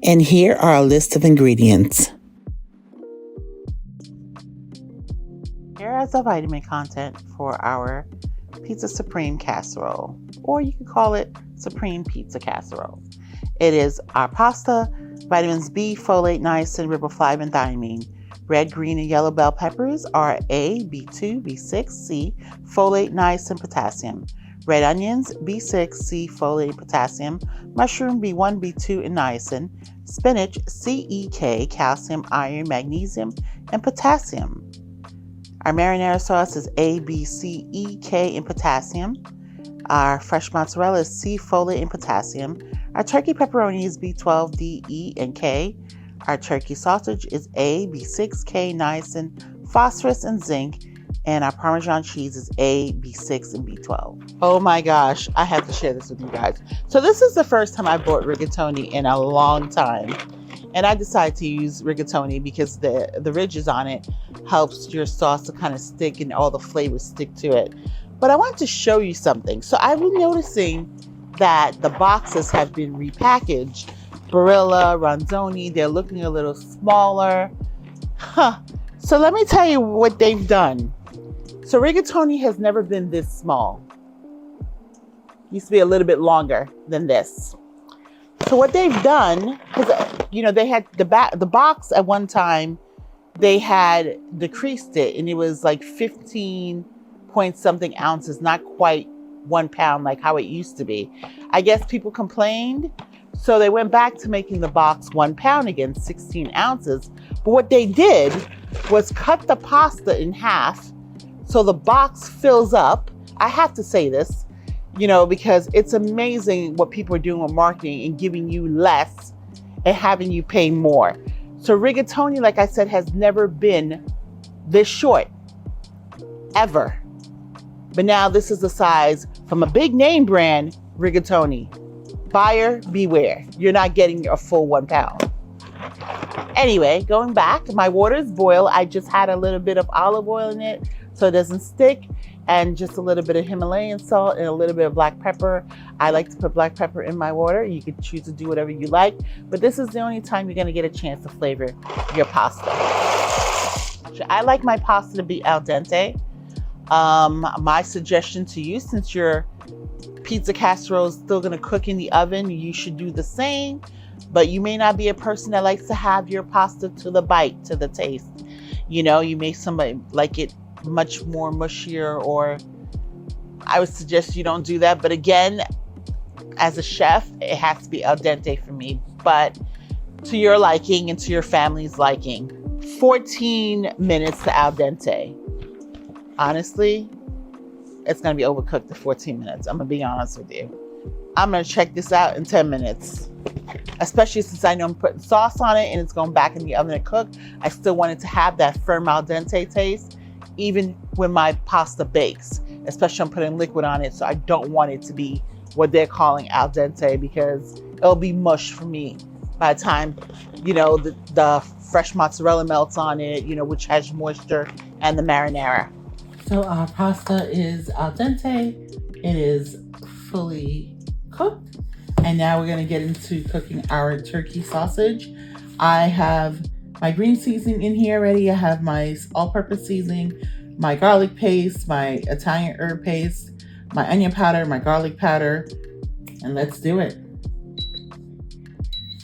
And here are a list of ingredients. Here is the vitamin content for our Pizza Supreme Casserole, or you can call it Supreme Pizza Casserole. It is our pasta, vitamins B, folate, niacin, riboflavin, thiamine. Red, green, and yellow bell peppers are A, B2, B6, C, folate, niacin, potassium. Red onions, B6, C, folate, potassium. Mushroom, B1, B2, and niacin. Spinach, C, E, K, calcium, iron, magnesium, and potassium. Our marinara sauce is A, B, C, E, K, and potassium. Our fresh mozzarella is C, folate, and potassium. Our turkey pepperoni is B12, D, E, and K. Our turkey sausage is A, B6, K, niacin, phosphorus, and zinc. And our Parmesan cheese is A, B6, and B12. Oh my gosh, I have to share this with you guys. So this is the first time I bought rigatoni in a long time. And I decided to use rigatoni because the ridges on it helps your sauce to kind of stick and all the flavors stick to it. But I want to show you something. So I've been noticing that the boxes have been repackaged. Barilla, Ronzoni, they're looking a little smaller. So let me tell you what they've done. So rigatoni has never been this small. Used to be a little bit longer than this. So what they've done, because they had the box at one time, they had decreased it, and it was like 15 point something ounces, not quite 1 pound like how it used to be. I guess people complained, so they went back to making the box 1 pound again, 16 ounces. But what they did was cut the pasta in half so the box fills up. I have to say this, because it's amazing what people are doing with marketing and giving you less and having you pay more. So rigatoni, like I said, has never been this short, ever. But now this is the size from a big name brand, rigatoni. Buyer beware. You're not getting a full 1 pound. Anyway, going back, my water is boiled. I just had a little bit of olive oil in it so it doesn't stick, and just a little bit of Himalayan salt and a little bit of black pepper. I like to put black pepper in my water. You could choose to do whatever you like, but this is the only time you're gonna get a chance to flavor your pasta. I like my pasta to be al dente. My suggestion to you, since your pizza casserole is still gonna cook in the oven, you should do the same, but you may not be a person that likes to have your pasta to the bite, to the taste. You may somebody like it much more mushier, or I would suggest you don't do that. But again, as a chef, it has to be al dente for me, but to your liking and to your family's liking. 14 minutes to al dente. Honestly, it's going to be overcooked to 14 minutes. I'm going to be honest with you. I'm going to check this out in 10 minutes, especially since I know I'm putting sauce on it and it's going back in the oven to cook. I still want it to have that firm al dente taste, even when my pasta bakes, especially I'm putting liquid on it. So I don't want it to be what they're calling al dente, because it'll be mush for me by the time, the fresh mozzarella melts on it, which has moisture, and the marinara. So our pasta is al dente. It is fully cooked. And now we're going to get into cooking our turkey sausage. I have my green seasoning in here already. I have my all-purpose seasoning, my garlic paste, my Italian herb paste, my onion powder, my garlic powder, and let's do it.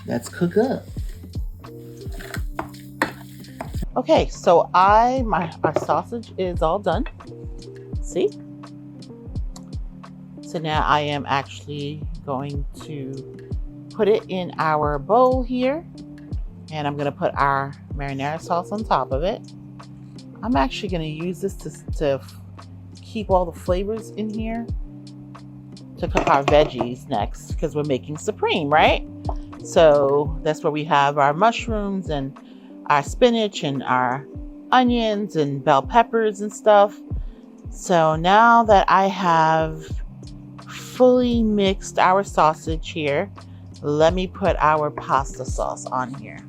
Let's cook up. Okay, so our sausage is all done. See? So now I am actually going to put it in our bowl here, and I'm going to put our marinara sauce on top of it. I'm actually going to use this to keep all the flavors in here to cook our veggies next, because we're making supreme, right? So that's where we have our mushrooms and our spinach and our onions and bell peppers and stuff. So now that I have fully mixed our sausage here, let me put our pasta sauce on here.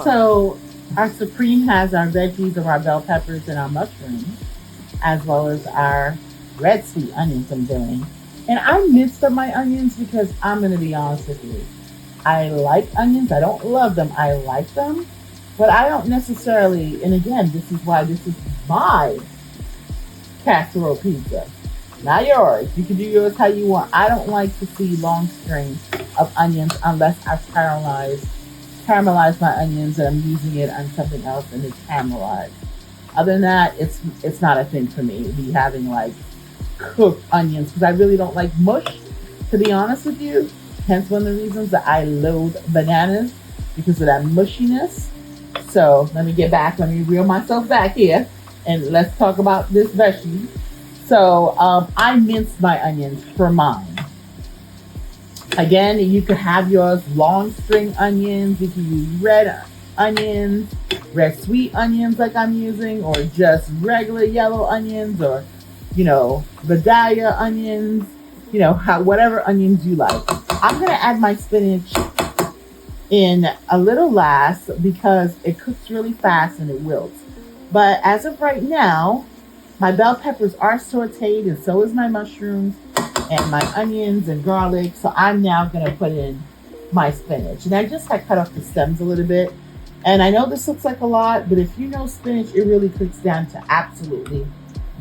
So our supreme has our veggies of our bell peppers and our mushrooms, as well as our red sweet onions I'm doing. And I minced up my onions because I'm going to be honest with you. I like onions. I don't love them. I like them. But I don't necessarily, and again, this is why this is my casserole pizza, not yours. You can do yours how you want. I don't like to see long strings of onions unless I've caramelized my onions and I'm using it on something else and it's caramelized. Other than that, it's not a thing for me to be having like cooked onions because I really don't like mush, to be honest with you. Hence one of the reasons that I loathe bananas, because of that mushiness. So let me reel myself back here and let's talk about this veggie. So I minced my onions for mine. Again, you could have yours long string onions. You can use red onions, red sweet onions like I'm using, or just regular yellow onions, or Vidalia onions, whatever onions you like. I'm gonna add my spinach in a little last because it cooks really fast and it wilts. But as of right now, my bell peppers are sauteed and so is my mushrooms and my onions and garlic. So I'm now gonna put in my spinach. And I just had cut off the stems a little bit. And I know this looks like a lot, but if you know spinach, it really cooks down to absolutely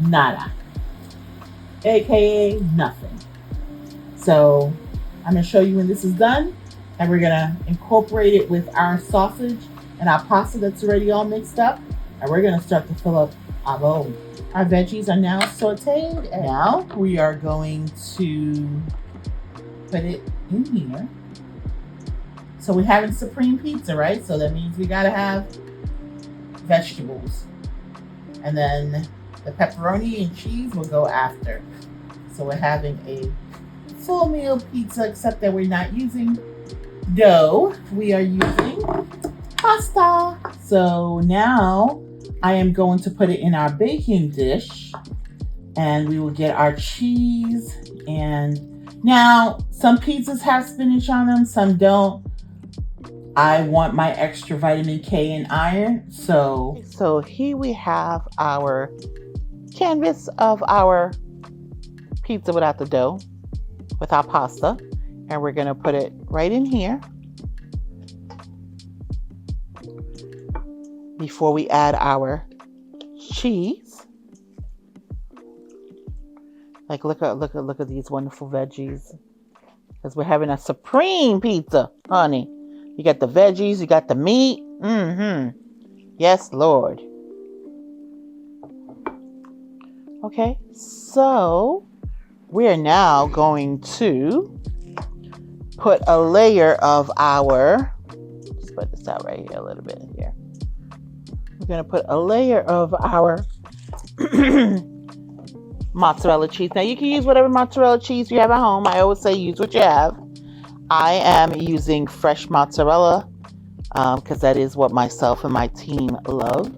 nada. AKA nothing. So I'm gonna show you when this is done. And we're gonna incorporate it with our sausage and our pasta that's already all mixed up. And we're gonna start to fill up our bowl. Our veggies are now sauteed. And now we are going to put it in here. So we're having supreme pizza, right? So that means we gotta have vegetables. And then the pepperoni and cheese will go after. So we're having a full meal pizza, except that we're not using dough. We are using pasta. So now I am going to put it in our baking dish and we will get our cheese. And now some pizzas have spinach on them, some don't. I want my extra vitamin K and iron. So here we have our canvas of our pizza without the dough, with our pasta. And we're going to put it right in here before we add our cheese. Like look at these wonderful veggies. Because we're having a supreme pizza, honey. You got the veggies, you got the meat. Yes, Lord. Okay, so we're now going to put a layer of our, spread this out right here a little bit here. We're going to put a layer of our mozzarella cheese. Now you can use whatever mozzarella cheese you have at home. I always say use what you have. I am using fresh mozzarella because that is what myself and my team love.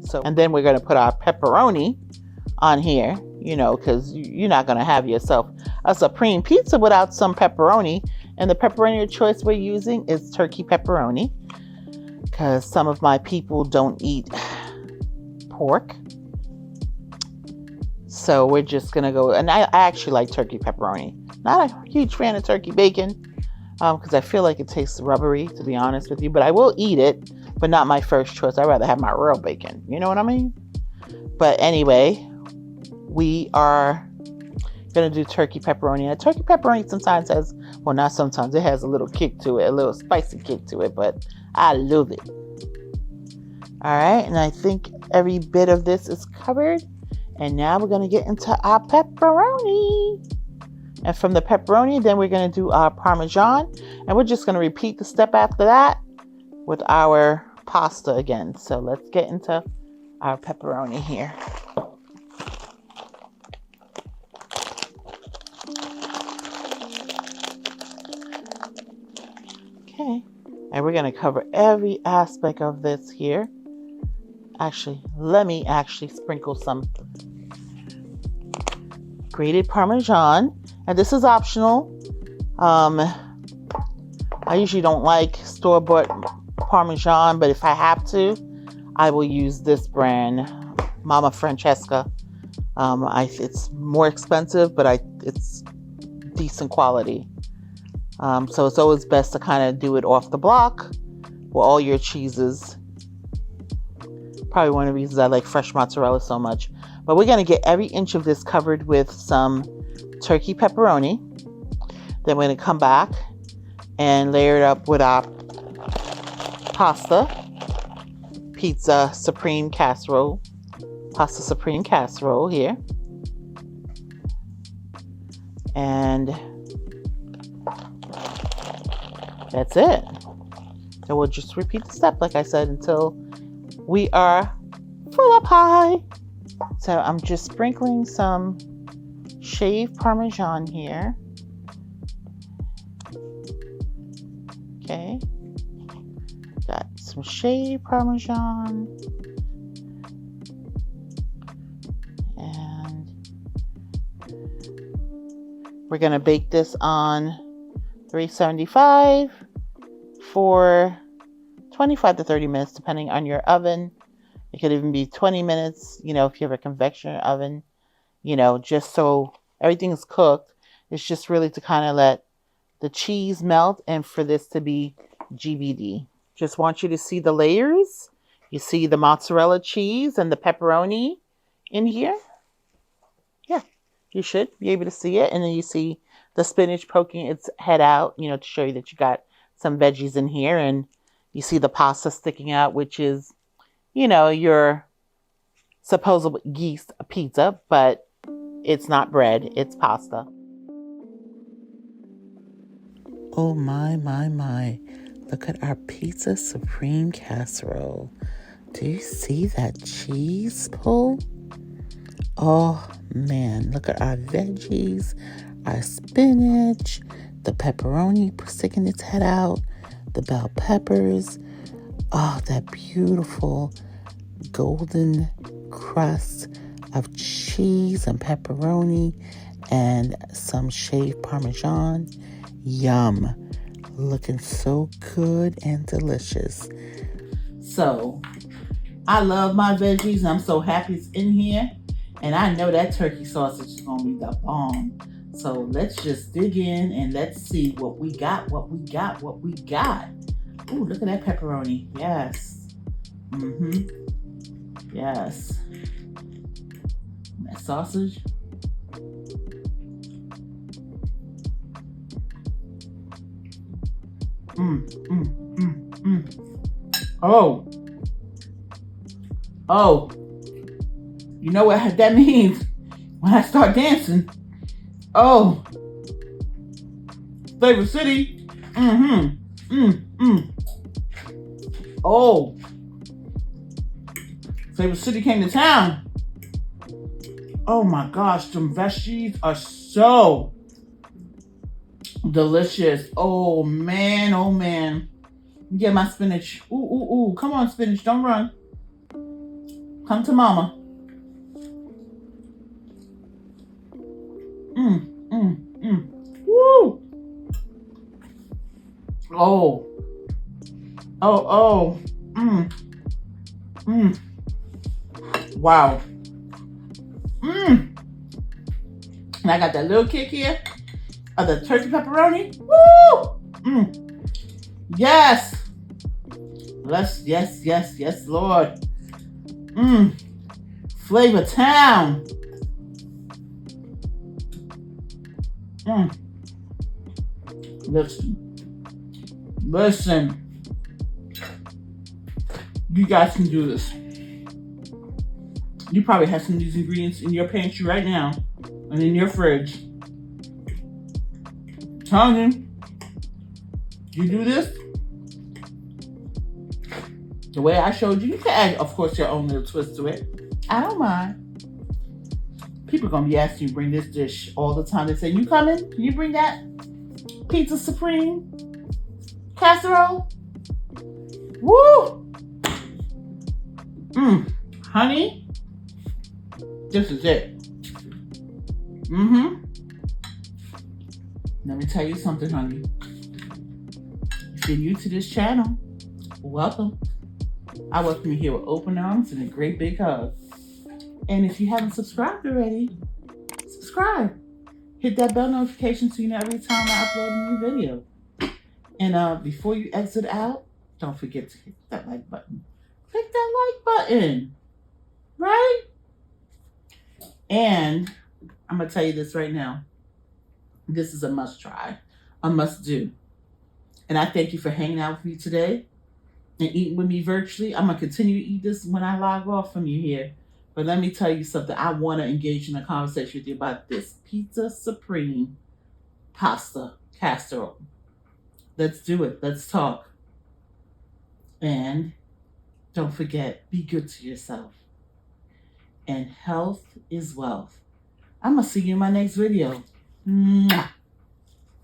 So, and then we're going to put our pepperoni on here, because you're not going to have yourself a supreme pizza without some pepperoni. And the pepperoni of choice we're using is turkey pepperoni because some of my people don't eat pork. So we're just going to go, and I actually like turkey pepperoni. Not a huge fan of turkey bacon because I feel like it tastes rubbery, to be honest with you. But I will eat it, but not my first choice. I'd rather have my real bacon. You know what I mean? But anyway, we are going to do turkey pepperoni. And turkey pepperoni sometimes has, well, not sometimes, it has a little kick to it, a little spicy kick to it, but I love it. All right, and I think every bit of this is covered. And now we're going to get into our pepperoni. And from the pepperoni, then we're going to do our Parmesan. And we're just going to repeat the step after that with our pasta again. So let's get into our pepperoni here. Okay. And we're going to cover every aspect of this here. Actually, let me sprinkle some grated Parmesan. And this is optional. I usually don't like store-bought Parmesan, but if I have to, I will use this brand, Mama Francesca. It's more expensive, but it's decent quality. So it's always best to kind of do it off the block with all your cheeses. Probably one of the reasons I like fresh mozzarella so much. But we're going to get every inch of this covered with some turkey pepperoni. Then we're going to come back and layer it up with our pasta, Pizza Supreme Casserole. Pasta Supreme Casserole here. And that's it. So we'll just repeat the step, like I said, until we are full up high. So I'm just sprinkling some shaved Parmesan here. Okay. Got some shaved Parmesan. And we're going to bake this on 375 for 25 to 30 minutes, depending on your oven. It could even be 20 minutes, if you have a convection oven, just so everything is cooked. It's just really to kind of let the cheese melt and for this to be GBD. Just want you to see the layers. You see the mozzarella cheese and the pepperoni in here. Yeah, you should be able to see it. And then you see the spinach poking its head out, to show you that you got some veggies in here. And you see the pasta sticking out, which is, your supposed yeast pizza, but it's not bread, it's pasta. Oh my. Look at our Pizza Supreme Casserole. Do you see that cheese pull? Oh man, look at our veggies, our spinach, the pepperoni sticking its head out, the bell peppers. Oh, that beautiful golden crust of cheese and pepperoni and some shaved Parmesan. Yum. Looking so good and delicious. So, I love my veggies. I'm so happy it's in here. And I know that turkey sausage is going to be the bomb. So, let's just dig in and let's see what we got. Ooh, look at that pepperoni. Yes. Yes. That sausage. Oh. You know what that means when I start dancing. Oh. Flavor City. Oh. Flavor City came to town. Oh my gosh, some veggies are so delicious. Oh man. Get my spinach. Ooh. Come on, spinach. Don't run. Come to mama. Woo. Oh. Wow. And I got that little kick here of the turkey pepperoni. Woo! Yes. Yes, Lord. Flavor Town. Listen. You guys can do this. You probably have some of these ingredients in your pantry right now and in your fridge. Telling you do this the way I showed you. You can add, of course, your own little twist to it. I don't mind. People are going to be asking you to bring this dish all the time. They say, you coming? Can you bring that Pizza Supreme Casserole? Woo! Honey, this is it. Let me tell you something, honey. If you're new to this channel, welcome. I welcome you here with open arms and a great big hug. And if you haven't subscribed already, subscribe. Hit that bell notification so you know every time I upload a new video. And before you exit out, don't forget to hit that like button. Click that like button, right? And I'm going to tell you this right now. This is a must try, a must do. And I thank you for hanging out with me today and eating with me virtually. I'm going to continue to eat this when I log off from you here. But let me tell you something. I want to engage in a conversation with you about this Pizza Supreme Pasta Casserole. Let's do it. Let's talk. And don't forget, be good to yourself. And health is wealth. I'm going to see you in my next video. Mwah.